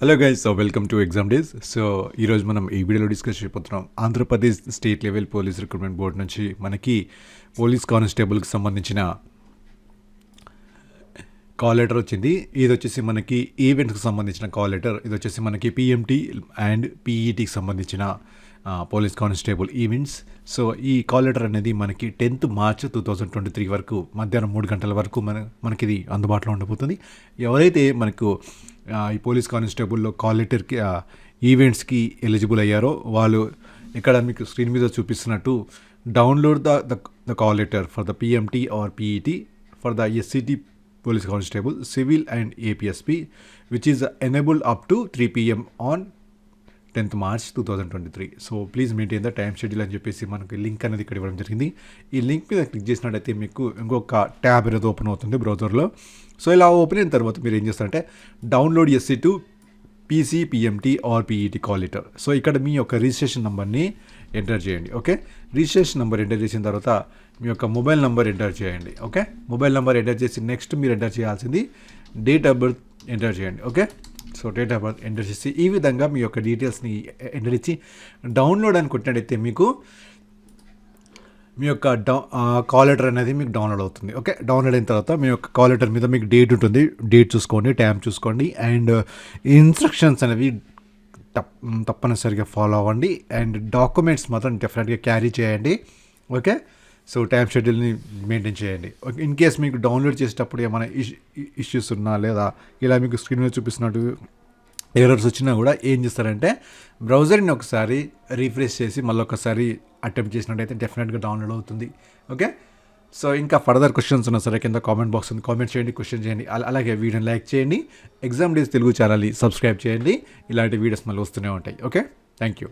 Hello guys, welcome to exam days. So ఈరోజు మనం ఈ వీడియోలో డిస్కస్ చేయబోతున్నాం Andhra Pradesh state level police recruitment board నుంచి మనకి పోలీస్ కానిస్టేబుల్కి సంబంధించిన కాల్ లెటర్ వచ్చింది. ఇది వచ్చేసి మనకి ఈవెంట్కి సంబంధించిన కాల్ లెటర్. ఇది వచ్చేసి మనకి PMT అండ్ PETకి సంబంధించిన పోలీస్ కానిస్టేబుల్ ఈవెంట్స్. సో ఈ కాల్ లెటర్ అనేది మనకి 10th March 2023 వరకు మధ్యాహ్నం 3 గంటల వరకు మనకి ఇది అందుబాటులో ఉండబోతుంది. ఎవరైతే మనకు ఈ పోలీస్ కానిస్టేబుల్లో కాల్ లెటర్కి ఈవెంట్స్కి ఎలిజిబుల్ అయ్యారో వాళ్ళు ఇక్కడ మీకు స్క్రీన్ మీద చూపిస్తున్నట్టు download the call letter for the PMT or PET for the SCT police constable civil and APSP which is enabled up to 3 PM on 10th March 2023. So please maintain the time schedule అని చెప్పేసి మనకి link అనేది ఇక్కడ ఇవ్వడం జరిగింది. ఈ link మీద click చేసినట్టయితే మీకు ఇంకొక ట్యాబ్ అనేది ఓపెన్ అవుతుంది బ్రౌజర్లో. సో ఇలా ఓపెన్ అయిన తర్వాత మీరు ఏం చేస్తారంటే download SC2 PC PMT or PET call letter. So ఇక్కడ మీ యొక్క రిజిస్ట్రేషన్ నెంబర్ని ఎంటర్ చేయండి. ఓకే, రిజిస్ట్రేషన్ నెంబర్ ఎంటర్ చేసిన తర్వాత మీ యొక్క మొబైల్ నెంబర్ ఎంటర్ చేయండి. ఓకే, మొబైల్ నెంబర్ ఎంటర్ చేసి నెక్స్ట్ మీరు ఎంటర్ చేయాల్సింది డేట్ ఆఫ్ బర్త్ ఎంటర్ చేయండి. Okay, so date of birth enter చేసి ఈ విధంగా మీ యొక్క డీటెయిల్స్ని ఎంటర్ ఇచ్చి డౌన్లోడ్ అని కొట్టినట్టయితే మీకు మీ యొక్క కాల్ లెటర్ అనేది మీకు డౌన్లోడ్ అవుతుంది. ఓకే, డౌన్లోడ్ అయిన తర్వాత మీ యొక్క కాల్ లెటర్ మీద మీకు డేట్ ఉంటుంది. డేట్ చూసుకోండి, టైం చూసుకోండి అండ్ ఇన్స్ట్రక్షన్స్ అనేవి తప్పనిసరిగా ఫాలో అవ్వండి అండ్ డాక్యుమెంట్స్ మాత్రం డెఫినెట్గా క్యారీ చేయండి. ఓకే, సో టైం షెడ్యూల్ని మెయింటైన్ చేయండి. ఇన్ కేస్ మీకు డౌన్లోడ్ చేసేటప్పుడు ఏమైనా ఇష్యూస్ ఉన్నా లేదా ఇలా మీకు స్క్రీన్ మీద చూపిస్తున్నట్టు ఎర్రర్స్ వచ్చినా కూడా ఏం చేస్తారంటే బ్రౌజర్ని ఒకసారి రీఫ్రెష్ చేసి మళ్ళీ ఒకసారి అటెంప్ట్ చేసినట్టయితే డెఫినెట్గా డౌన్లోడ్ అవుతుంది. ఓకే, సో ఇంకా ఫర్దర్ క్వశ్చన్స్ ఉన్నా సరే కింద కామెంట్ బాక్స్ ఉంది, కామెంట్ చేయండి, క్వశ్చన్ చేయండి. అలాగే వీడియోని లైక్ చేయండి. ఎగ్జామ్ డేస్ తెలుగు ఛానల్ని సబ్స్క్రైబ్ చేయండి. ఇలాంటి వీడియోస్ మళ్ళీ వస్తూనే ఉంటాయి. Okay, thank you.